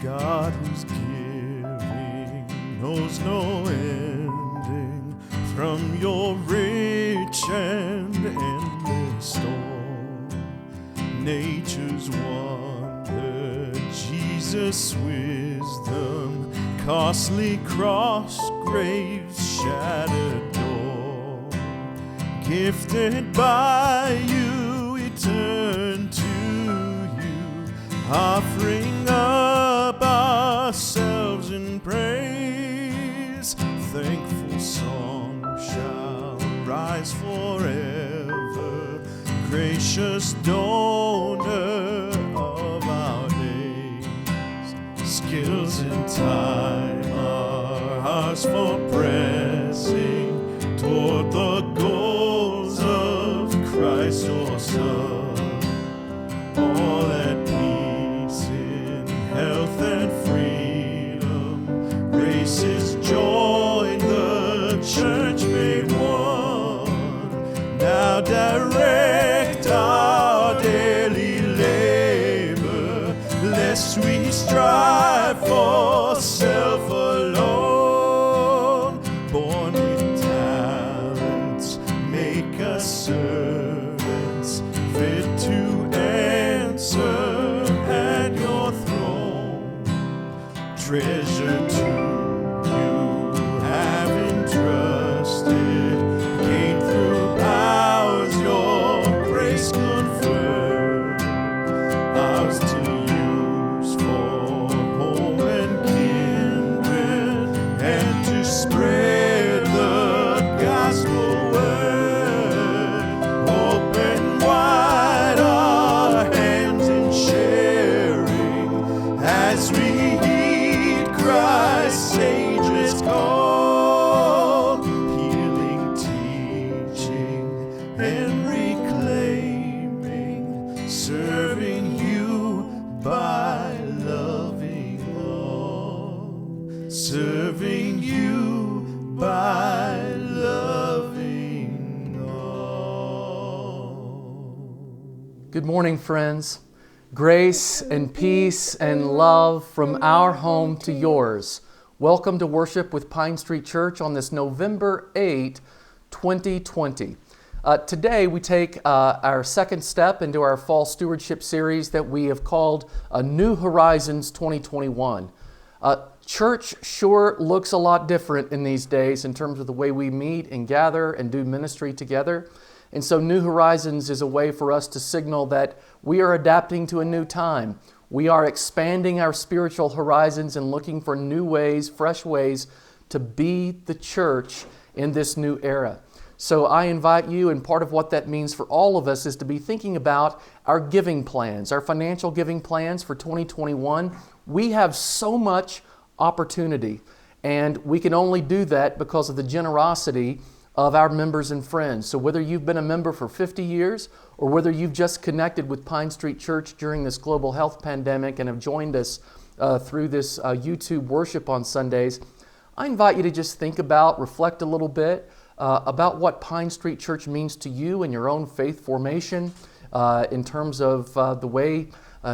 God whose giving knows no ending, from your rich and endless store. Nature's wonder, Jesus' wisdom, costly cross, grave's shattered door. Gifted by you, we turn to you, offering up ourselves in praise. Thankful song shall rise forever, gracious donor of our days. Skills in time are ours for pressing toward the goals of Christ your Son. All at peace in health and freedom, grace's joy, the church made one. Now direct our daily labor, lest we strive for self alone. Born with talents, make us servants, fit to answer at your throne. Treasure to you have entrusted, gain through powers your grace conferred, ours to use for home and kindred, and to spread the gospel word. Open wide our hands in sharing, as we heed Christ's ageless call, healing, teaching, and reclaiming, serving you by loving all, serving you by loving all. Good morning, friends. Grace and peace and love from our home to yours. Welcome to worship with Pine Street Church on this November 8, 2020. Today we take our second step into our fall stewardship series that we have called New Horizons 2021. Church sure looks a lot different in these days in terms of the way we meet and gather and do ministry together. And so New Horizons is a way for us to signal that we are adapting to a new time. We are expanding our spiritual horizons and looking for new ways, fresh ways to be the church in this new era. So I invite you, and part of what that means for all of us is to be thinking about our giving plans, our financial giving plans for 2021. We have so much opportunity, and we can only do that because of the generosity of our members and friends. So whether you've been a member for 50 years or whether you've just connected with Pine Street Church during this global health pandemic and have joined us through this YouTube worship on Sundays, I invite you to just think about, reflect a little bit about what Pine Street Church means to you in your own faith formation, in terms of the way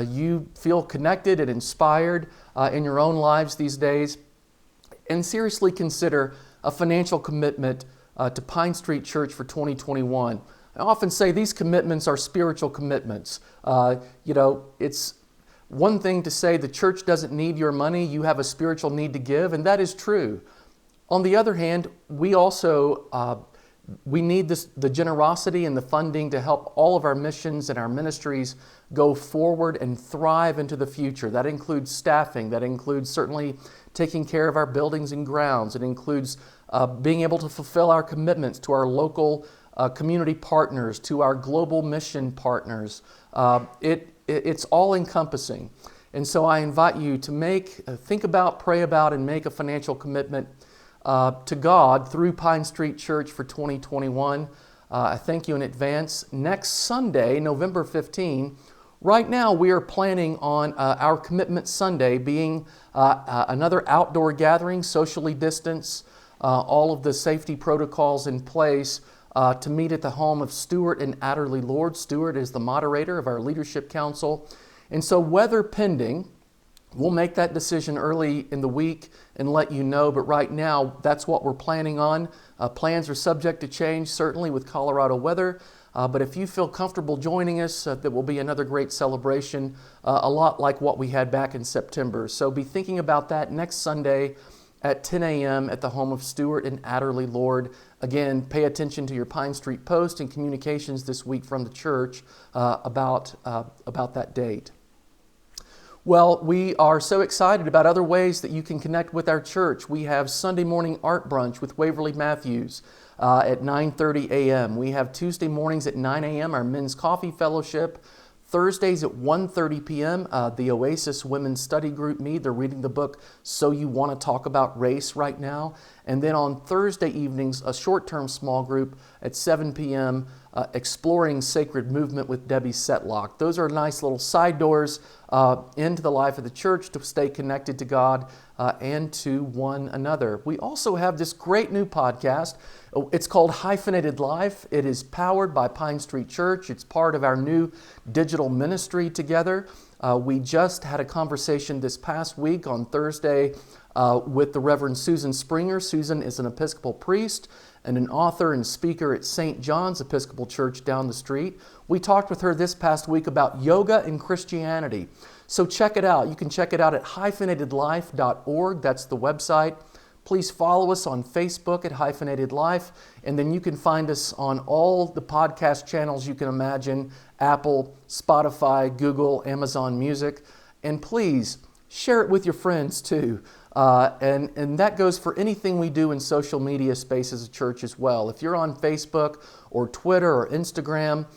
you feel connected and inspired in your own lives these days, and seriously consider a financial commitment to Pine Street Church for 2021. I often say these commitments are spiritual commitments. It's one thing to say the church doesn't need your money, you have a spiritual need to give, and that is true. On the other hand, we also we need the generosity and the funding to help all of our missions and our ministries go forward and thrive into the future. That includes staffing, that includes certainly taking care of our buildings and grounds. It includes being able to fulfill our commitments to our local community partners, to our global mission partners. It's all encompassing. And so I invite you to think about, pray about, and make a financial commitment to God through Pine Street Church for 2021. I thank you in advance. Next Sunday, November 15, right now we are planning on our Commitment Sunday being another outdoor gathering, socially distanced, all of the safety protocols in place to meet at the home of Stewart and Adderley Lord. Stewart is the moderator of our Leadership Council. And so weather pending, We'll make that decision early in the week and let you know, but right now, that's what we're planning on. Plans are subject to change, certainly with Colorado weather, but if you feel comfortable joining us, that will be another great celebration, a lot like what we had back in September. So be thinking about that next Sunday at 10 a.m. at the home of Stewart and Adderley Lord. Again, pay attention to your Pine Street Post and communications this week from the church about that date. Well, we are so excited about other ways that you can connect with our church. We have Sunday morning art brunch with Waverly Matthews at 9:30 a.m. We have Tuesday mornings at 9 a.m. our men's coffee fellowship. Thursdays at 1:30 p.m. The Oasis Women's Study Group meet. They're reading the book So You Want to Talk About Race right now. And then on Thursday evenings, a short-term small group at 7 p.m. Exploring Sacred Movement with Debbie Setlock. Those are nice little side doors into the life of the church to stay connected to God and to one another. We also have this great new podcast. It's called Hyphenated Life. It is powered by Pine Street Church. It's part of our new digital ministry together. We just had a conversation this past week on Thursday with the Reverend Susan Springer. Susan is an Episcopal priest and an author and speaker at St. John's Episcopal Church down the street. We talked with her this past week about yoga and Christianity. So check it out. You can check it out at hyphenatedlife.org. That's the website. Please follow us on Facebook at Hyphenated Life, and then you can find us on all the podcast channels you can imagine, Apple, Spotify, Google, Amazon Music. And please share it with your friends too. And that goes for anything we do in social media space as a church as well. If you're on Facebook or Twitter or Instagram,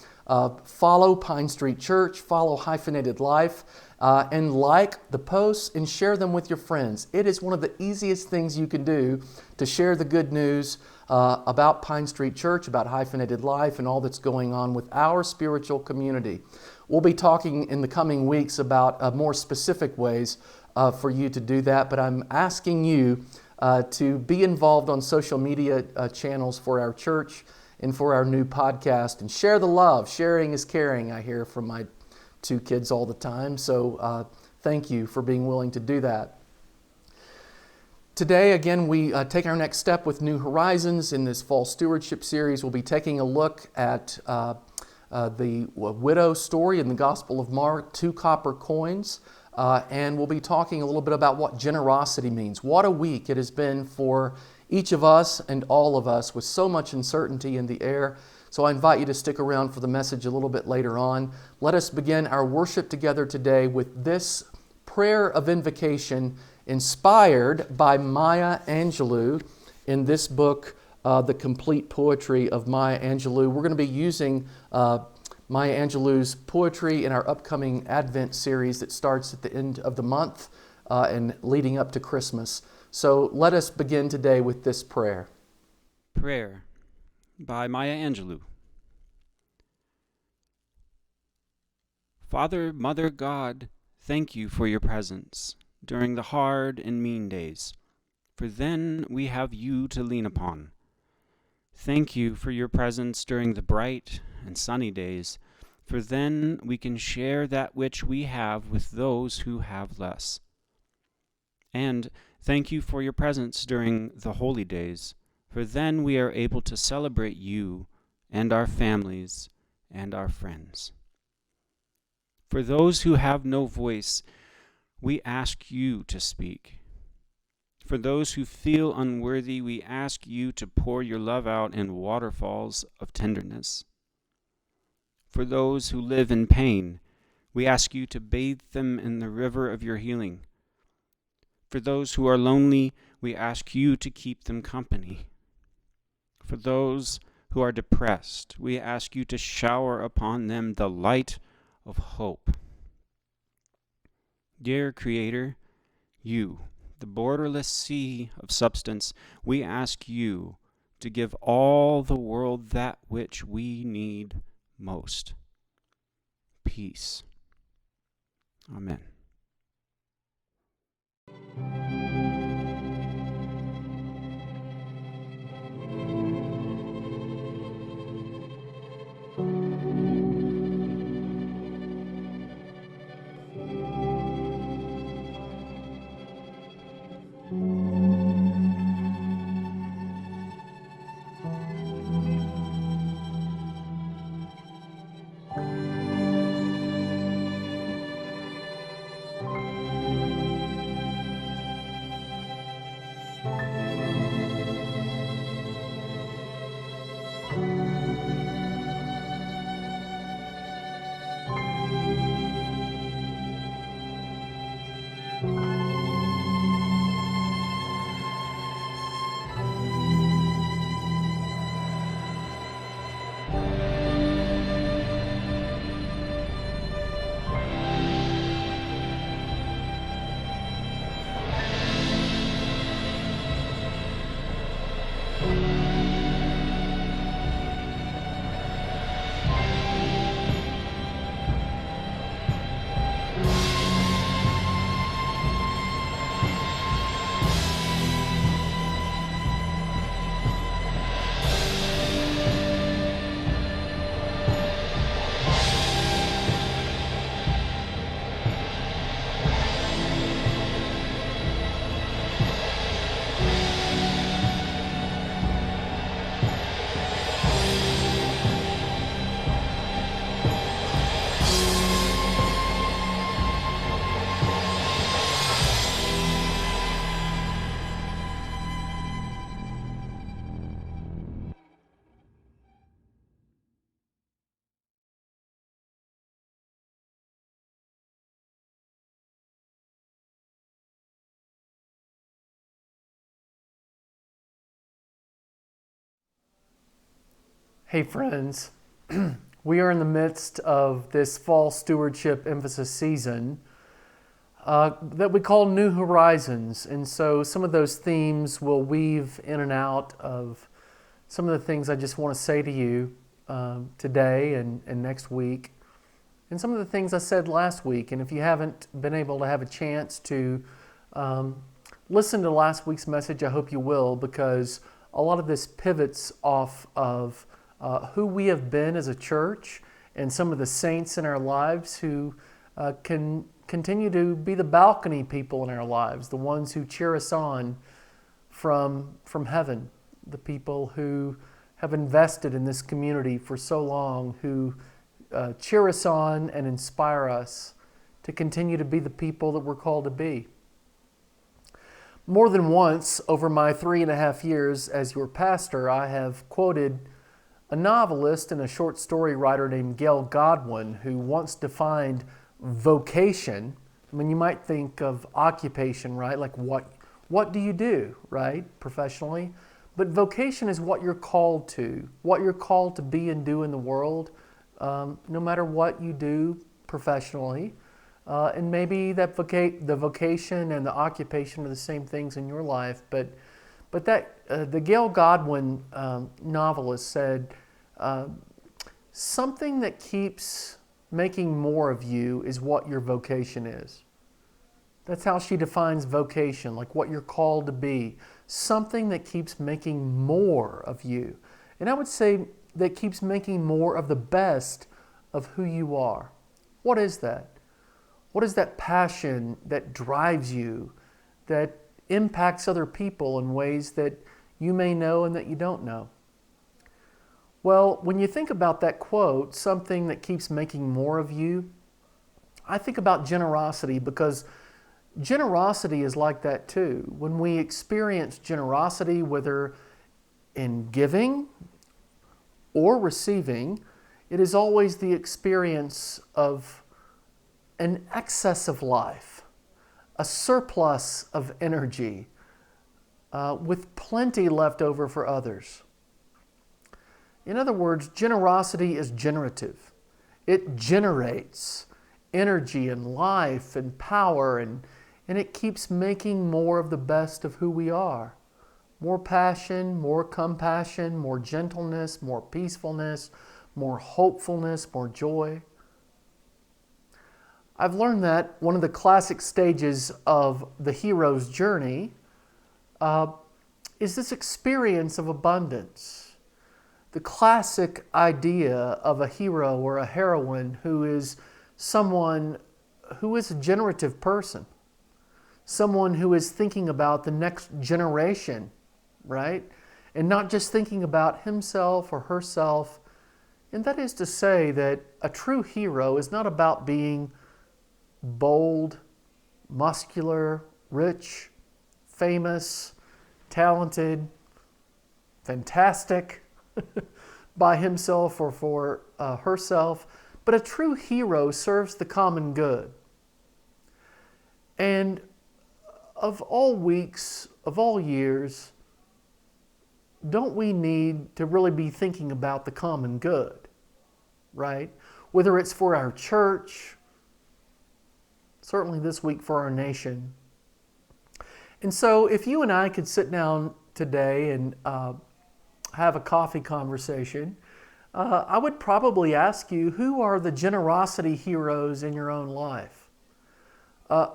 follow Pine Street Church, follow Hyphenated Life, and like the posts and share them with your friends. It is one of the easiest things you can do to share the good news about Pine Street Church, about Hyphenated Life, and all that's going on with our spiritual community. We'll be talking in the coming weeks about more specific ways for you to do that, but I'm asking you to be involved on social media channels for our church and for our new podcast, and share the love. Sharing is caring, I hear from my two kids all the time, so thank you for being willing to do that. Today, again, we take our next step with New Horizons in this fall stewardship series. We'll be taking a look at the widow story in the Gospel of Mark, 2 copper coins. And we'll be talking a little bit about what generosity means. What a week it has been for each of us and all of us with so much uncertainty in the air. So I invite you to stick around for the message a little bit later on. Let us begin our worship together today with this prayer of invocation inspired by Maya Angelou in this book, The Complete Poetry of Maya Angelou. We're going to be using Maya Angelou's poetry in our upcoming Advent series that starts at the end of the month and leading up to Christmas. So let us begin today with this prayer. Prayer by Maya Angelou. Father, Mother, God, thank you for your presence during the hard and mean days, for then we have you to lean upon. Thank you for your presence during the bright and sunny days, for then we can share that which we have with those who have less. And thank you for your presence during the holy days, for then we are able to celebrate you and our families and our friends. For those who have no voice, we ask you to speak. For those who feel unworthy, we ask you to pour your love out in waterfalls of tenderness. For those who live in pain, we ask you to bathe them in the river of your healing. For those who are lonely, we ask you to keep them company. For those who are depressed, we ask you to shower upon them the light of hope. Dear Creator, you, the borderless sea of substance, we ask you to give all the world that which we need most: peace. Amen. Hey friends, we are in the midst of this fall stewardship emphasis season that we call New Horizons. And so some of those themes will weave in and out of some of the things I just want to say to you today and next week. And some of the things I said last week. And if you haven't been able to have a chance to listen to last week's message, I hope you will, because a lot of this pivots off of who we have been as a church and some of the saints in our lives who can continue to be the balcony people in our lives, the ones who cheer us on from heaven, the people who have invested in this community for so long, who cheer us on and inspire us to continue to be the people that we're called to be. More than once over my 3.5 years as your pastor, I have quoted a novelist and a short story writer named Gail Godwin, who once defined vocation. I mean, you might think of occupation, right? Like what do you do, right, professionally? But vocation is what you're called to, what you're called to be and do in the world, no matter what you do professionally. And maybe that the vocation and the occupation are the same things in your life, but that the Gail Godwin novelist said, something that keeps making more of you is what your vocation is. That's how she defines vocation, like what you're called to be. Something that keeps making more of you. And I would say that keeps making more of the best of who you are. What is that? What is that passion that drives you, that impacts other people in ways that you may know and that you don't know? Well, when you think about that quote, something that keeps making more of you, I think about generosity, because generosity is like that too. When we experience generosity, whether in giving or receiving, it is always the experience of an excess of life, a surplus of energy, with plenty left over for others. In other words, generosity is generative. It generates energy and life and power, and it keeps making more of the best of who we are. More passion, more compassion, more gentleness, more peacefulness, more hopefulness, more joy. I've learned that one of the classic stages of the hero's journey is this experience of abundance. The classic idea of a hero or a heroine who is someone who is a generative person, someone who is thinking about the next generation, right? And not just thinking about himself or herself. And that is to say that a true hero is not about being bold, muscular, rich, famous, talented, fantastic by himself or for herself, but a true hero serves the common good. And of all weeks, of all years, don't we need to really be thinking about the common good, right? Whether it's for our church, certainly this week for our nation. And so if you and I could sit down today and have a coffee conversation, I would probably ask you, who are the generosity heroes in your own life?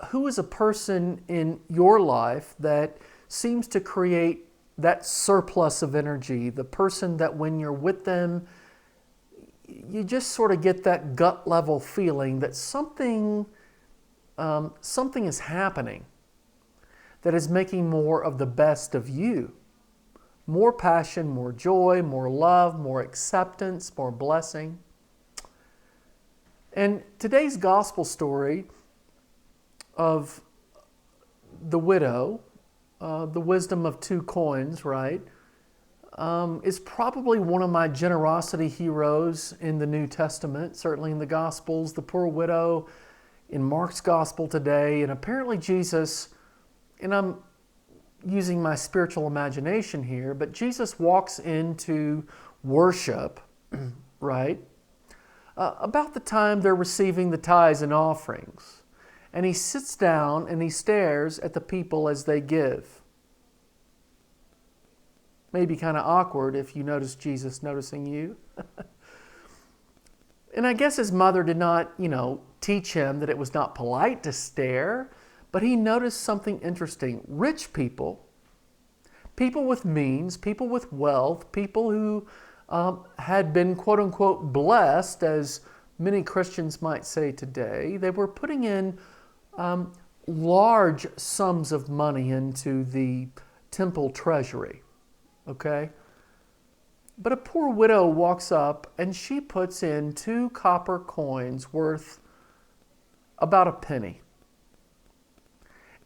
Who is a person in your life that seems to create that surplus of energy, the person that when you're with them, you just sort of get that gut level feeling that something is happening that is making more of the best of you. More passion, more joy, more love, more acceptance, more blessing. And today's gospel story of the widow, the wisdom of 2 coins, right, is probably one of my generosity heroes in the New Testament, certainly in the Gospels, the poor widow in Mark's Gospel today, and apparently Jesus, and I'm using my spiritual imagination here, but Jesus walks into worship right? About the time they're receiving the tithes and offerings. And he sits down and he stares at the people as they give. Maybe kind of awkward if you notice Jesus noticing you. And I guess his mother did not, teach him that it was not polite to stare, but he noticed something interesting. Rich people, people with means, people with wealth, people who had been quote unquote blessed, as many Christians might say today, they were putting in large sums of money into the temple treasury. Okay? But a poor widow walks up and she puts in 2 copper coins worth about a penny.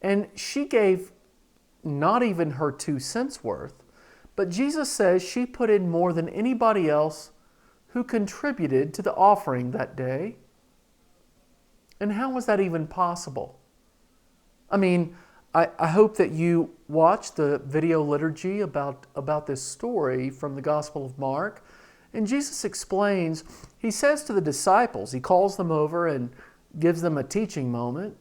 And she gave not even her 2 cents worth, but Jesus says she put in more than anybody else who contributed to the offering that day. And how was that even possible? I mean, I hope that you watched the video liturgy about this story from the Gospel of Mark. And Jesus explains, he says to the disciples, he calls them over and gives them a teaching moment.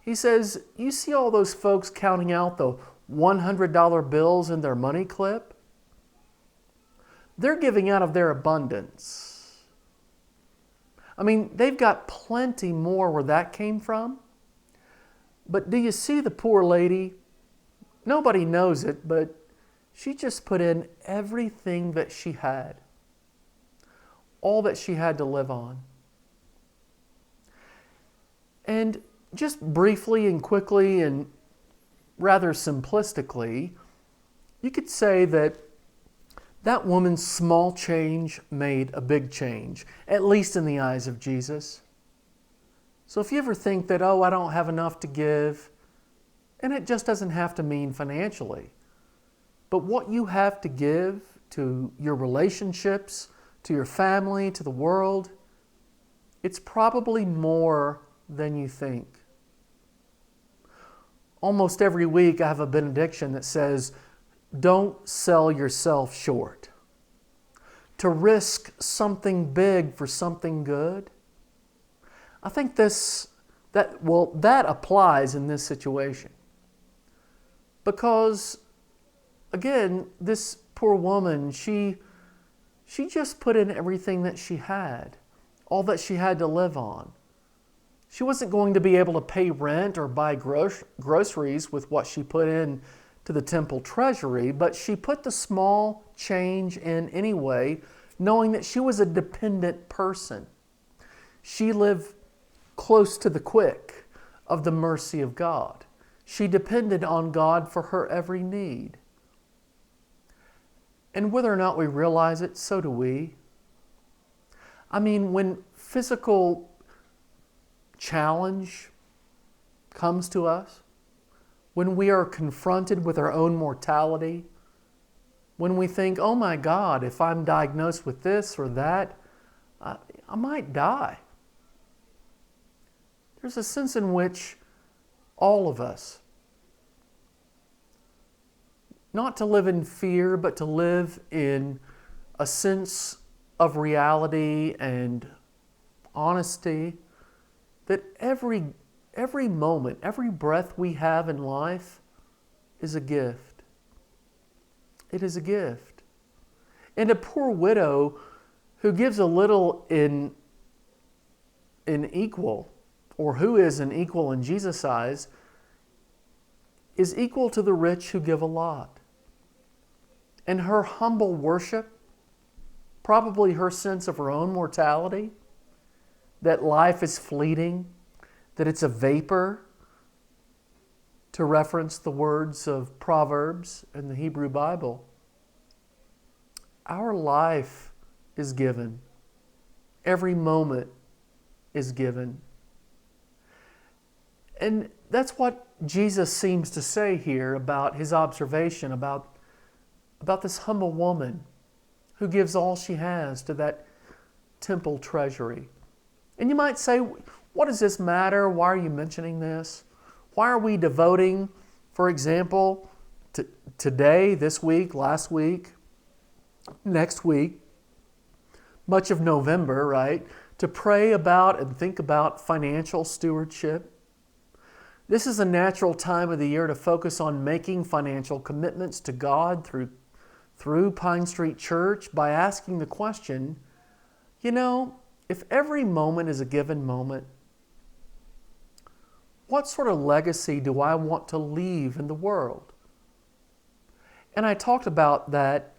He says, you see all those folks counting out the $100 bills in their money clip? They're giving out of their abundance. I mean, they've got plenty more where that came from. But do you see the poor lady? Nobody knows it, but she just put in everything that she had. All that she had to live on. And just briefly and quickly and rather simplistically, you could say that that woman's small change made a big change, at least in the eyes of Jesus. So if you ever think that, I don't have enough to give, and it just doesn't have to mean financially, but what you have to give to your relationships, to your family, to the world, it's probably more than you think. Almost every week I have a benediction that says, don't sell yourself short. To risk something big for something good. I think that applies in this situation. Because, again, this poor woman, she just put in everything that she had, all that she had to live on. She wasn't going to be able to pay rent or buy groceries with what she put in to the temple treasury, but she put the small change in anyway, knowing that she was a dependent person. She lived close to the quick of the mercy of God. She depended on God for her every need. And whether or not we realize it, so do we. I mean, when physical challenge comes to us, when we are confronted with our own mortality, when we think, oh my God, if I'm diagnosed with this or that, I might die. There's a sense in which all of us, not to live in fear, but to live in a sense of reality and honesty, that every moment, every breath we have in life is a gift. It is a gift. And a poor widow who gives a little in equal, or who is an equal in Jesus' eyes, is equal to the rich who give a lot. And her humble worship, probably her sense of her own mortality, that life is fleeting, that it's a vapor, to reference the words of Proverbs in the Hebrew Bible. Our life is given. Every moment is given. And that's what Jesus seems to say here about his observation about this humble woman who gives all she has to that temple treasury. And you might say, what does this matter? Why are you mentioning this? Why are we devoting, for example, today, this week, last week, next week, much of November, right, to pray about and think about financial stewardship. This is a natural time of the year to focus on making financial commitments to God through Pine Street Church by asking the question, if every moment is a given moment, what sort of legacy do I want to leave in the world? And I talked about that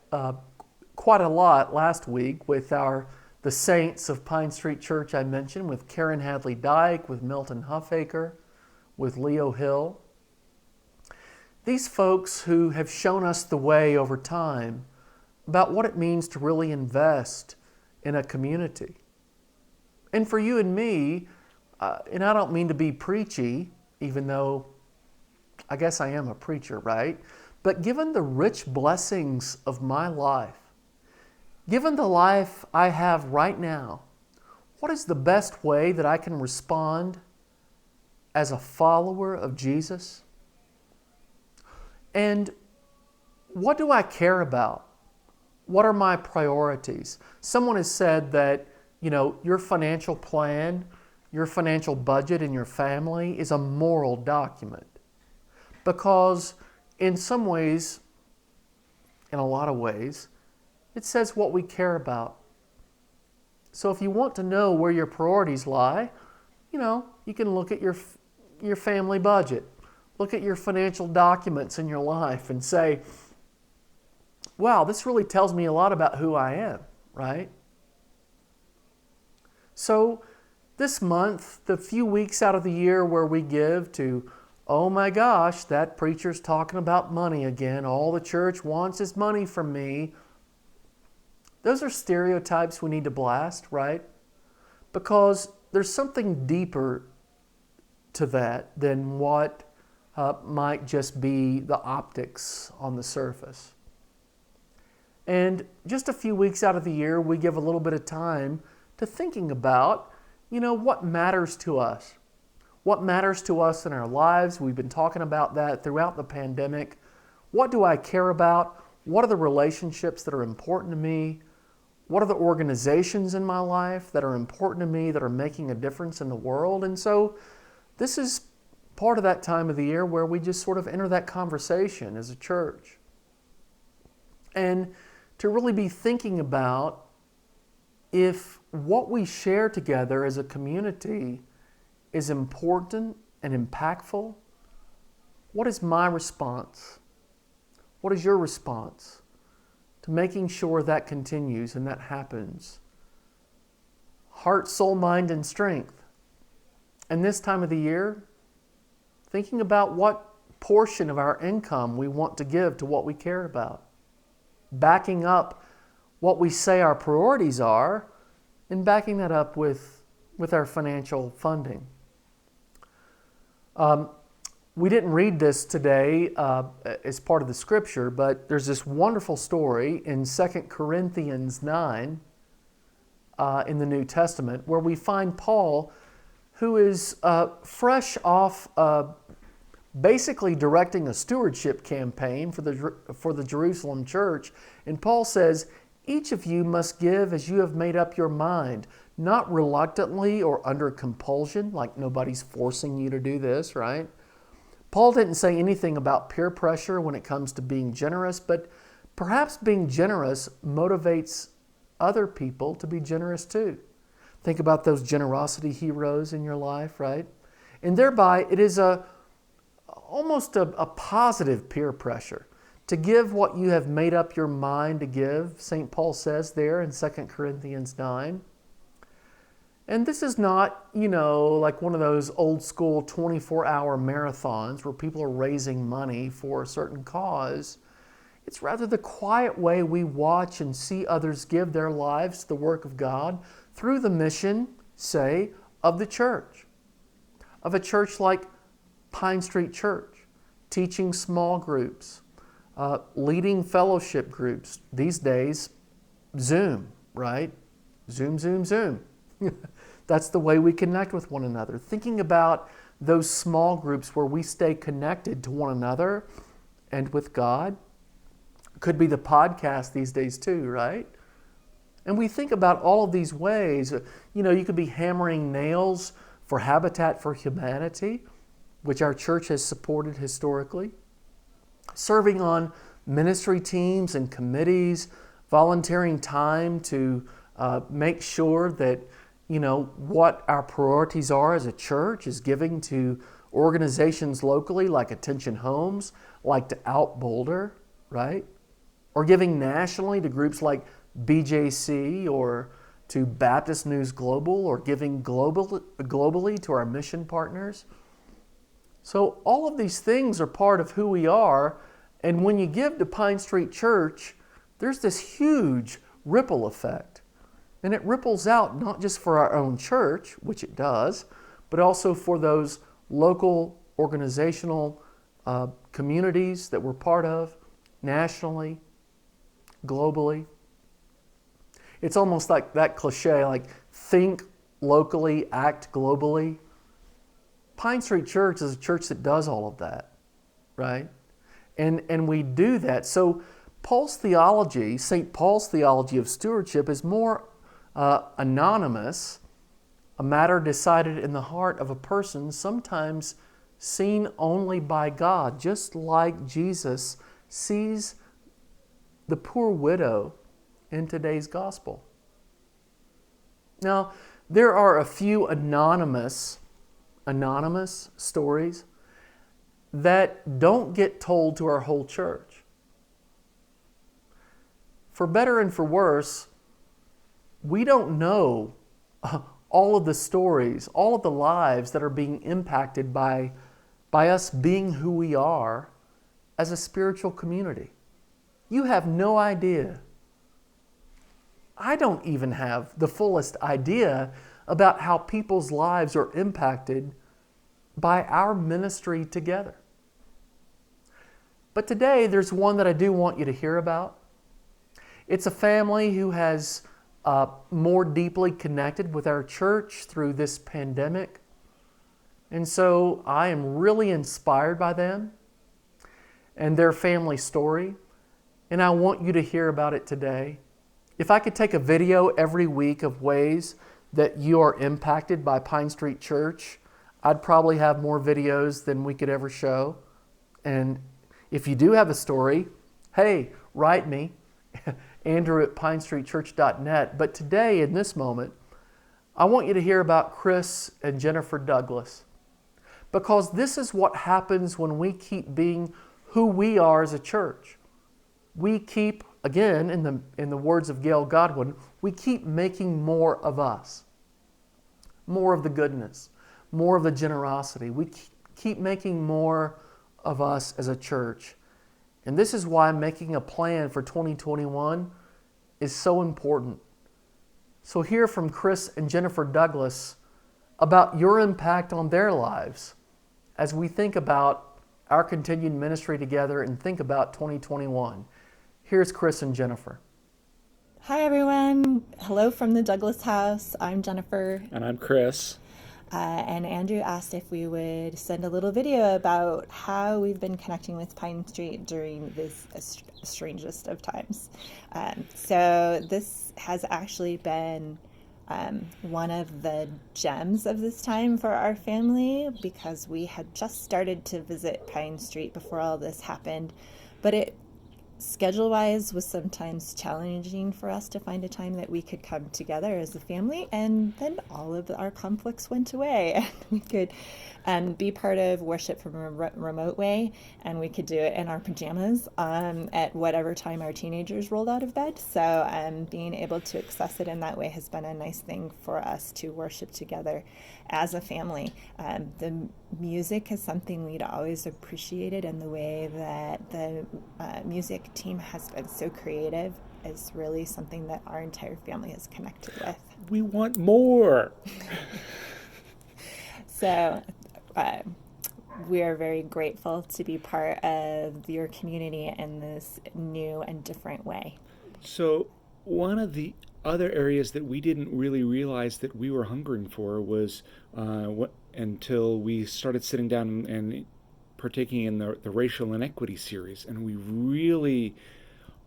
quite a lot last week with the saints of Pine Street Church I mentioned, with Karen Hadley Dyke, with Milton Huffaker, with Leo Hill. These folks who have shown us the way over time about what it means to really invest in a community. And for you and me, and I don't mean to be preachy, even though I guess I am a preacher, right? But given the rich blessings of my life, given the life I have right now, what is the best way that I can respond as a follower of Jesus? And what do I care about? What are my priorities? Someone has said that, your financial plan, your financial budget in your family is a moral document. Because in some ways, in a lot of ways, it says what we care about. So if you want to know where your priorities lie, you can look at your family budget, look at your financial documents in your life and say, wow, this really tells me a lot about who I am, right? So this month, the few weeks out of the year where we give to, oh my gosh, that preacher's talking about money again. All the church wants is money from me. Those are stereotypes we need to blast, right? Because there's something deeper to that than what might just be the optics on the surface. And just a few weeks out of the year, we give a little bit of time to thinking about, what matters to us. What matters to us in our lives? We've been talking about that throughout the pandemic. What do I care about? What are the relationships that are important to me? What are the organizations in my life that are important to me, that are making a difference in the world? And so this is part of that time of the year where we just sort of enter that conversation as a church. And to really be thinking about if what we share together as a community is important and impactful, what is my response? What is your response to making sure that continues and that happens? Heart, soul, mind, and strength. And this time of the year, thinking about what portion of our income we want to give to what we care about. Backing up what we say our priorities are and backing that up with our financial funding. We didn't read this today as part of the scripture, but there's this wonderful story in 2 Corinthians 9 in the New Testament where we find Paul, who is fresh off basically directing a stewardship campaign for the Jerusalem church. And Paul says, each of you must give as you have made up your mind, not reluctantly or under compulsion, like nobody's forcing you to do this, right? Paul didn't say anything about peer pressure when it comes to being generous, but perhaps being generous motivates other people to be generous too. Think about those generosity heroes in your life, right? And thereby it is almost a positive peer pressure to give what you have made up your mind to give, St. Paul says there in 2 Corinthians 9. And this is not, like one of those old school 24-hour marathons where people are raising money for a certain cause. It's rather the quiet way we watch and see others give their lives to the work of God through the mission, say, of the church. Of a church like Pine Street Church, teaching small groups, leading fellowship groups. These days, Zoom, right? Zoom. That's the way we connect with one another. Thinking about those small groups where we stay connected to one another and with God. Could be the podcast these days too, right? And we think about all of these ways. You could be hammering nails for Habitat for Humanity, which our church has supported historically, serving on ministry teams and committees, volunteering time to make sure that what our priorities are as a church is giving to organizations locally like Attention Homes, like to Out Boulder, right? Or giving nationally to groups like BJC or to Baptist News Global, or giving globally to our mission partners. So all of these things are part of who we are, and when you give to Pine Street Church, there's this huge ripple effect. And it ripples out not just for our own church, which it does, but also for those local organizational communities that we're part of, nationally, globally. It's almost like that cliche, like think locally, act globally. Pine Street Church is a church that does all of that, right? And we do that. So Paul's theology, St. Paul's theology of stewardship is more anonymous, a matter decided in the heart of a person, sometimes seen only by God, just like Jesus sees the poor widow in today's gospel. Now, there are a few anonymous stories that don't get told to our whole church. For better and for worse, we don't know all of the stories, all of the lives that are being impacted by us being who we are as a spiritual community. You have no idea. I don't even have the fullest idea about how people's lives are impacted by our ministry together. But today, there's one that I do want you to hear about. It's a family who has more deeply connected with our church through this pandemic. And so I am really inspired by them and their family story. And I want you to hear about it today. If I could take a video every week of ways that you are impacted by Pine Street Church, I'd probably have more videos than we could ever show. And if you do have a story, hey, write me, Andrew@pinestreetchurch.net. But today, in this moment, I want you to hear about Chris and Jennifer Douglas. Because this is what happens when we keep being who we are as a church. We keep, again, in the words of Gail Godwin, we keep making more of us. More of the goodness, more of the generosity. We keep making more of us as a church. And this is why making a plan for 2021 is so important. So hear from Chris and Jennifer Douglas about your impact on their lives as we think about our continued ministry together and think about 2021. Here's Chris and Jennifer. Hi, everyone. Hello from the Douglas house. I'm Jennifer. And I'm Chris. And Andrew asked if we would send a little video about how we've been connecting with Pine Street during this strangest of times. So this has actually been one of the gems of this time for our family, because we had just started to visit Pine Street before all this happened, but it schedule-wise was sometimes challenging for us to find a time that we could come together as a family, and then all of our conflicts went away and we could be part of worship from a remote way, and we could do it in our pajamas at whatever time our teenagers rolled out of bed. So being able to access it in that way has been a nice thing for us to worship together as a family. The music is something we'd always appreciated, and the way that the music team has been so creative is really something that our entire family is connected with. We want more. So we are very grateful to be part of your community in this new and different way. So one of the other areas that we didn't really realize that we were hungering for was until we started sitting down and partaking in the racial inequity series, and we really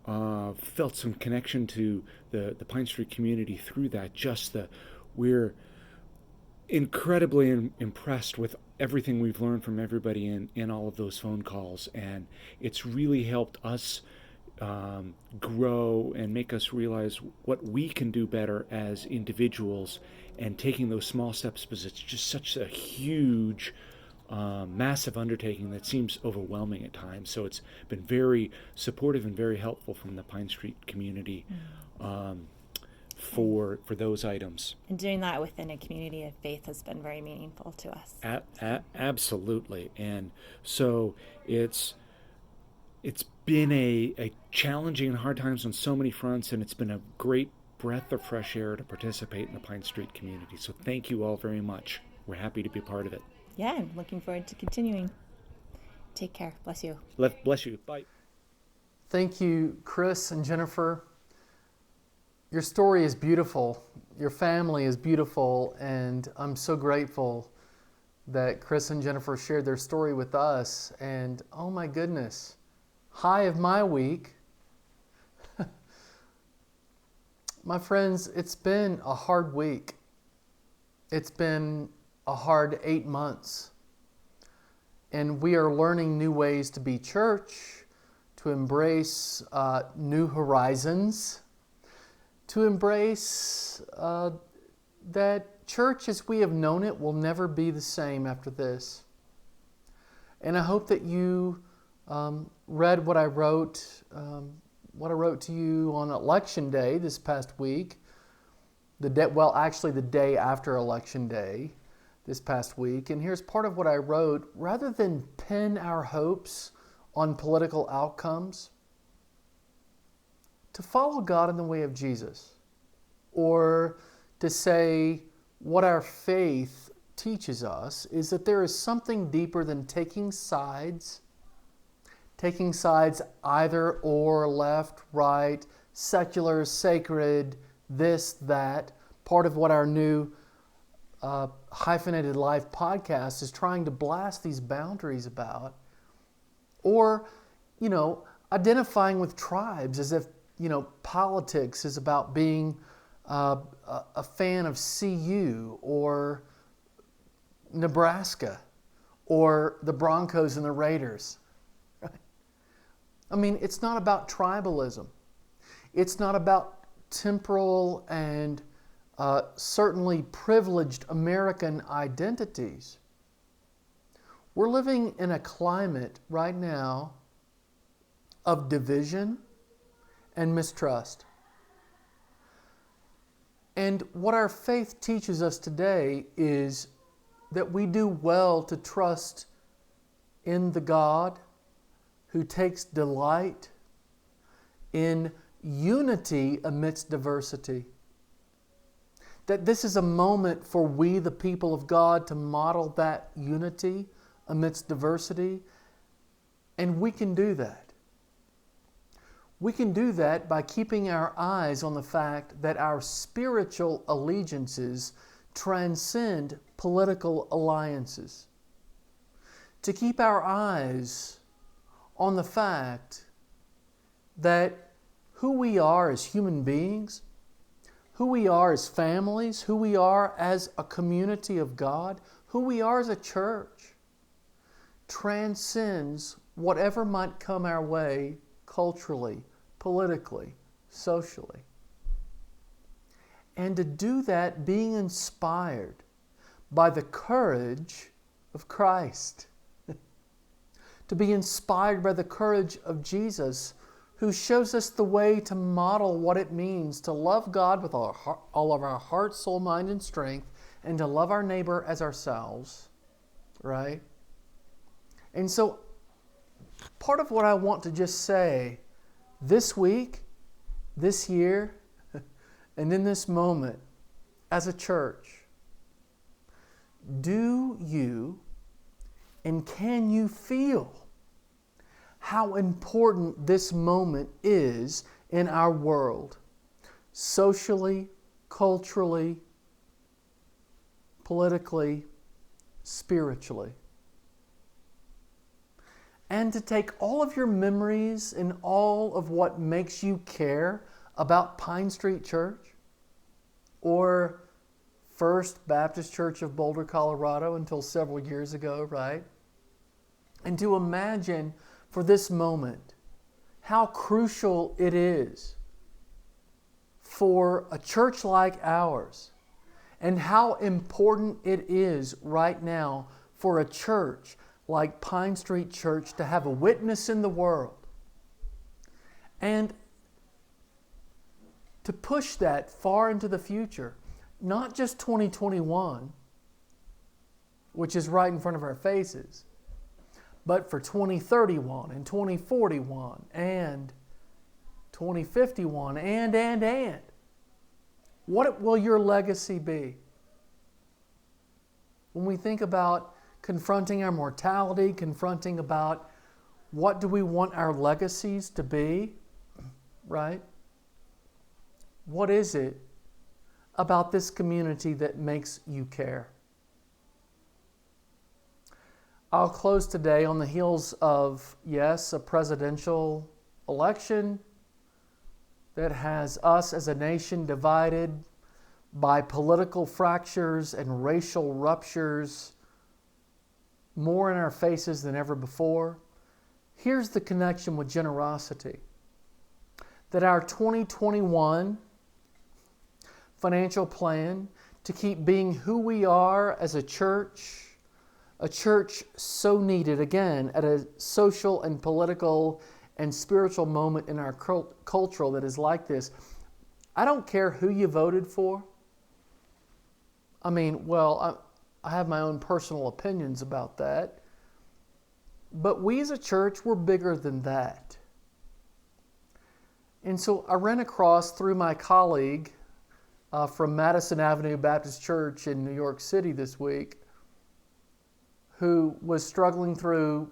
felt some connection to the Pine Street community through that. We're incredibly impressed with everything we've learned from everybody in all of those phone calls, and it's really helped us grow and make us realize what we can do better as individuals, and taking those small steps, because it's just such a huge massive undertaking that seems overwhelming at times. So it's been very supportive and very helpful from the Pine Street community for those items. And doing that within a community of faith has been very meaningful to us. Absolutely. And so it's been a challenging and hard times on so many fronts, and it's been a great breath of fresh air to participate in the Pine Street community. So thank you all very much. We're happy to be part of it. Yeah, I'm looking forward to continuing. Take care. Bless you. Bless you. Bye. Thank you, Chris and Jennifer. Your story is beautiful. Your family is beautiful, and I'm so grateful that Chris and Jennifer shared their story with us. And oh my goodness, high of my week. My friends, it's been a hard week. It's been a hard 8 months. And we are learning new ways to be church, to embrace new horizons, to embrace that church as we have known it will never be the same after this. And I hope that you read what I wrote to you on Election Day this past week, the day after Election Day this past week. And here's part of what I wrote. Rather than pin our hopes on political outcomes, to follow God in the way of Jesus, or to say what our faith teaches us is that there is something deeper than taking sides either or, left, right, secular, sacred, this, that. Part of what our new Hyphenated Life podcast is trying to blast these boundaries about. Or, identifying with tribes as if, politics is about being a fan of CU or Nebraska or the Broncos and the Raiders. I mean, it's not about tribalism. It's not about temporal and certainly privileged American identities. We're living in a climate right now of division and mistrust. And what our faith teaches us today is that we do well to trust in the God who takes delight in unity amidst diversity. That this is a moment for we, the people of God, to model that unity amidst diversity. And we can do that. We can do that by keeping our eyes on the fact that our spiritual allegiances transcend political alliances. To keep our eyes on the fact that who we are as human beings, who we are as families, who we are as a community of God, who we are as a church, transcends whatever might come our way culturally, politically, socially. And to do that being inspired by the courage of Christ. To be inspired by the courage of Jesus, who shows us the way to model what it means to love God with all of our heart, soul, mind, and strength, and to love our neighbor as ourselves, right? And so, part of what I want to just say this week, this year, and in this moment, as a church, do you and can you feel how important this moment is in our world, socially, culturally, politically, spiritually? and to take all of your memories and all of what makes you care about Pine Street Church or First Baptist Church of Boulder, Colorado until several years ago, right? And to imagine for this moment how crucial it is for a church like ours and how important it is right now for a church like Pine Street Church to have a witness in the world and to push that far into the future. Not just 2021, which is right in front of our faces, but for 2031 and 2041 and 2051 and. What will your legacy be? When we think about confronting our mortality, confronting about what do we want our legacies to be, right? What is it about this community that makes you care? I'll close today on the heels of, yes, a presidential election that has us as a nation divided by political fractures and racial ruptures more in our faces than ever before. Here's the connection with generosity. That our 2021 financial plan to keep being who we are as a church so needed, again, at a social and political and spiritual moment in our culture that is like this. I don't care who you voted for. I mean, well, I have my own personal opinions about that. But we as a church, we're bigger than that. And so I ran across through my colleague from Madison Avenue Baptist Church in New York City this week, who was struggling through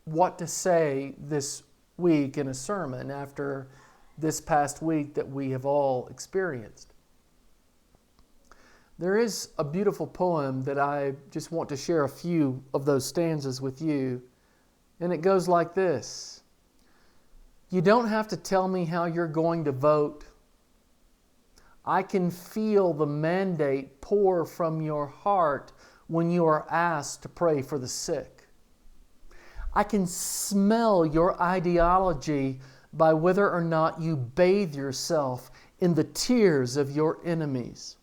what to say this week in a sermon after this past week that we have all experienced. There is a beautiful poem that I just want to share a few of those stanzas with you, and it goes like this. You don't have to tell me how you're going to vote. I can feel the mandate pour from your heart when you are asked to pray for the sick. I can smell your ideology by whether or not you bathe yourself in the tears of your enemies.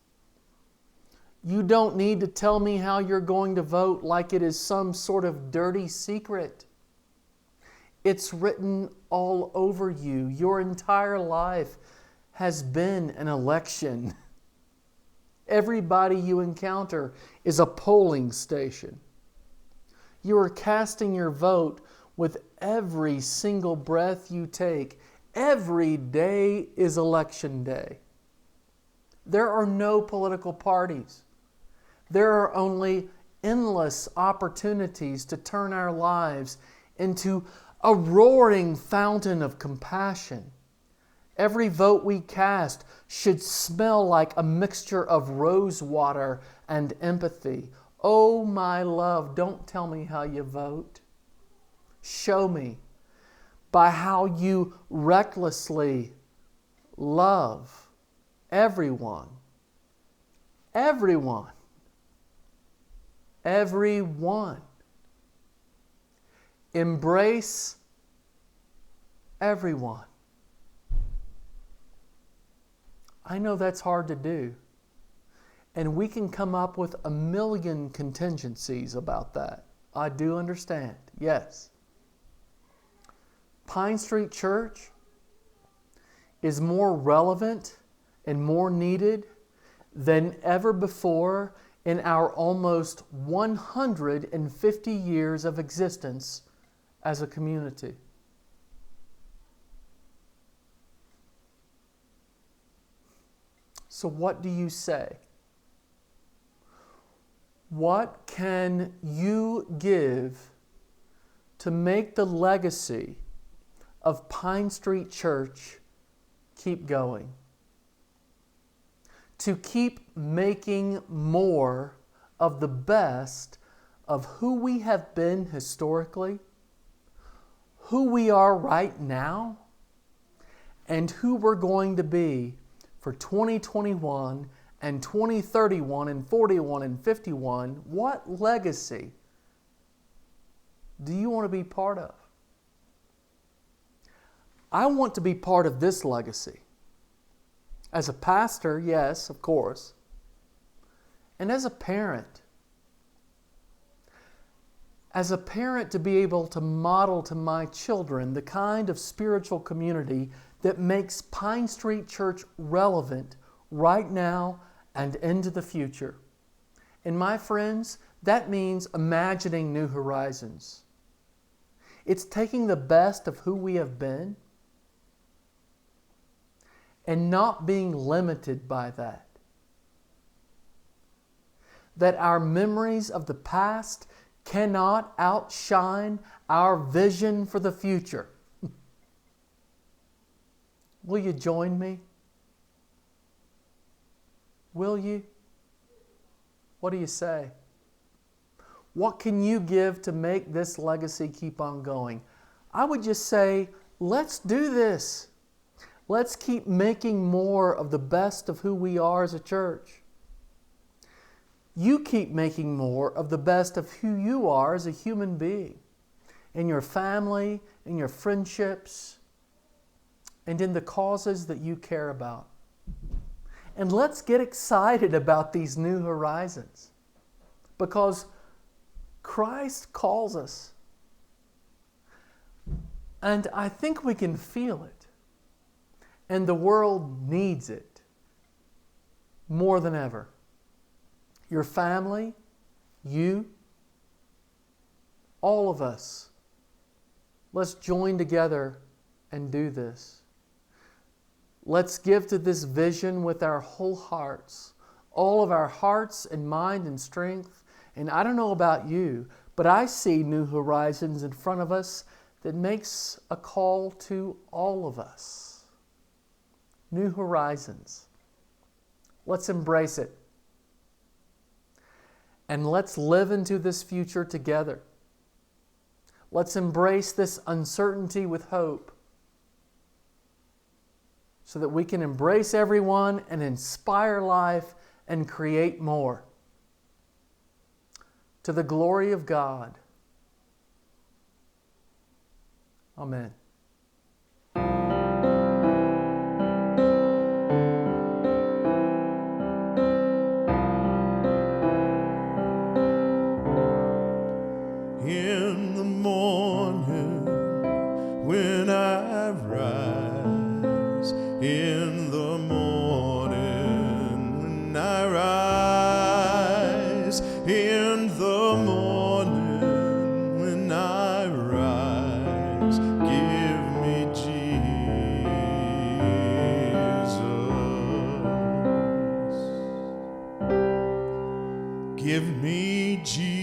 You don't need to tell me how you're going to vote like it is some sort of dirty secret. It's written all over you. Your entire life has been an election. Everybody you encounter is a polling station. You are casting your vote with every single breath you take. Every day is election day. There are no political parties. There are only endless opportunities to turn our lives into a roaring fountain of compassion. Every vote we cast should smell like a mixture of rose water and empathy. Oh, my love, don't tell me how you vote. Show me by how you recklessly love everyone. Everyone. Everyone. Embrace everyone. I know that's hard to do. And we can come up with a million contingencies about that. I do understand, yes. Pine Street Church is more relevant and more needed than ever before in our almost 150 years of existence as a community. So what do you say? What can you give to make the legacy of Pine Street Church keep going? To keep making more of the best of who we have been historically who we are right now and who we're going to be for 2021 and 2031 and 41 and 51, what legacy do you want to be part of? I want to be part of this legacy. As a pastor, yes, of course. And as a parent. As a parent, to be able to model to my children the kind of spiritual community that makes Pine Street Church relevant right now and into the future. And my friends, that means imagining new horizons. It's taking the best of who we have been and not being limited by that. That our memories of the past cannot outshine our vision for the future. Will you join me? Will you? What do you say? What can you give to make this legacy keep on going? I would just say, let's do this. Let's keep making more of the best of who we are as a church. You keep making more of the best of who you are as a human being, in your family, in your friendships, and in the causes that you care about. And let's get excited about these new horizons, because Christ calls us. And I think we can feel it. And the world needs it more than ever. Your family, you, all of us. Let's join together and do this. Let's give to this vision with our whole hearts, all of our hearts and mind and strength. And I don't know about you, but I see new horizons in front of us that makes a call to all of us. New horizons. Let's embrace it. And let's live into this future together. Let's embrace this uncertainty with hope, so that we can embrace everyone and inspire life and create more. To the glory of God. Amen. In the morning when I rise, in the morning when I rise, in the morning when I rise, give me Jesus. Give me Jesus.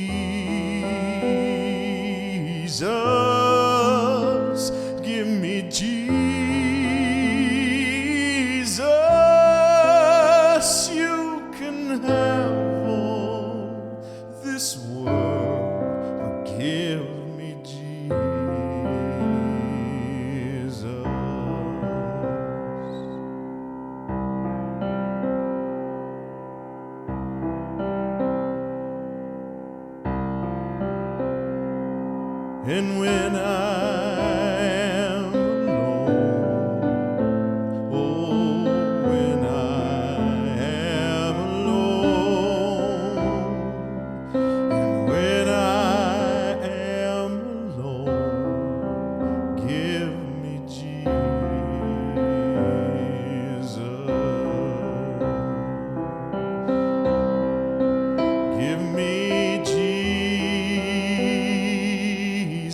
Give me Jesus. You can have all this world, but give me Jesus. And when I am alone, oh, when I am alone, and when I am alone, give me Jesus. Give me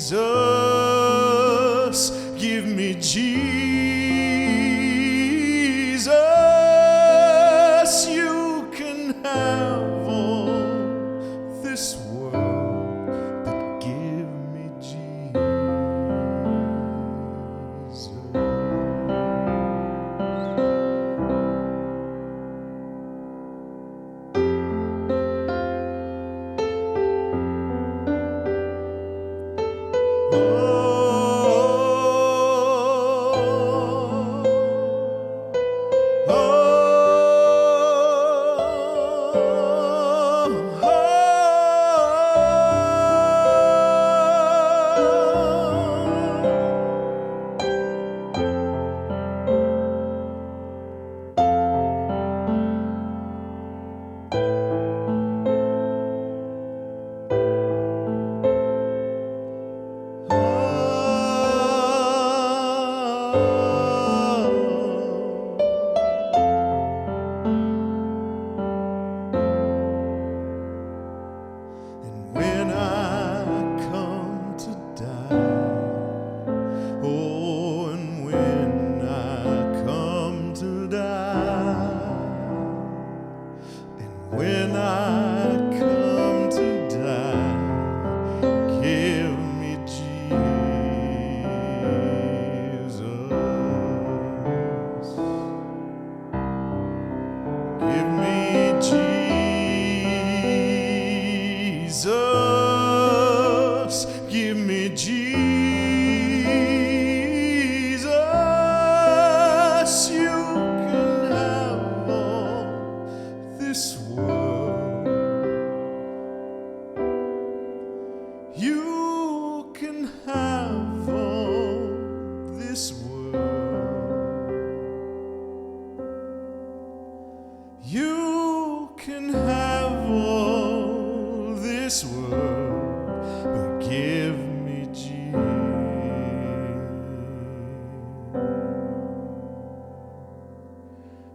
Jesus.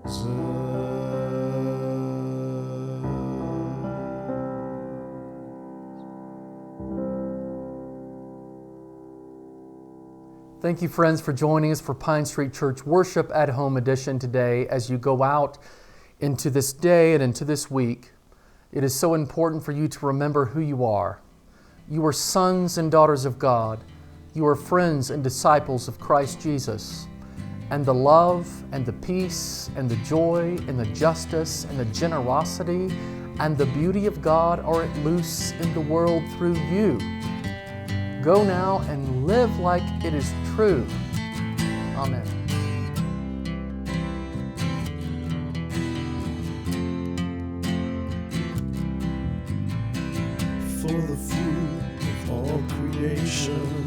Thank you, friends, for joining us for Pine Street Church Worship at Home edition today. As you go out into this day and into this week, it is so important for you to remember who you are. You are sons and daughters of God. You are friends and disciples of Christ Jesus. And the love and the peace and the joy and the justice and the generosity and the beauty of God are at loose in the world through you. Go now and live like it is true. Amen. For the fruit of all creation,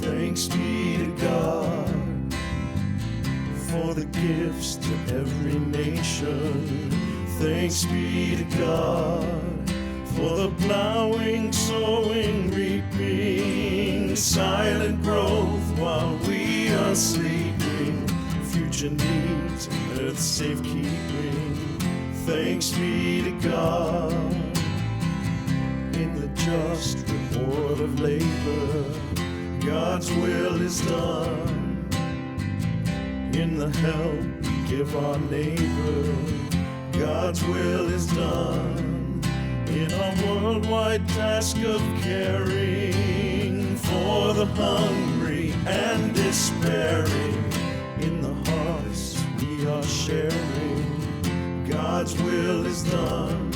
thanks be to God. For the gifts to every nation, thanks be to God. For the plowing, sowing, reaping, silent growth while we are sleeping, future needs and earth's safekeeping, thanks be to God. In the just reward of labor, God's will is done. In the help we give our neighbor, God's will is done. In our worldwide task of caring for the hungry and despairing, in the harvest we are sharing, God's will is done.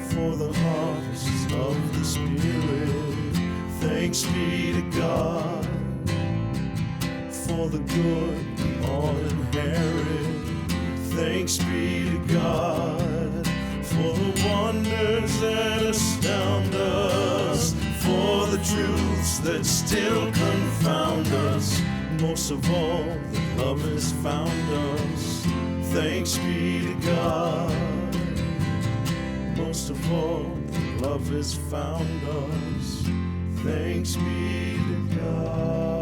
For the harvest of the Spirit, thanks be to God. For the good we all inherit, thanks be to God. For the wonders that astound us, for the truths that still confound us, most of all, that love has found us, thanks be to God. Most of all, that love has found us, thanks be to God.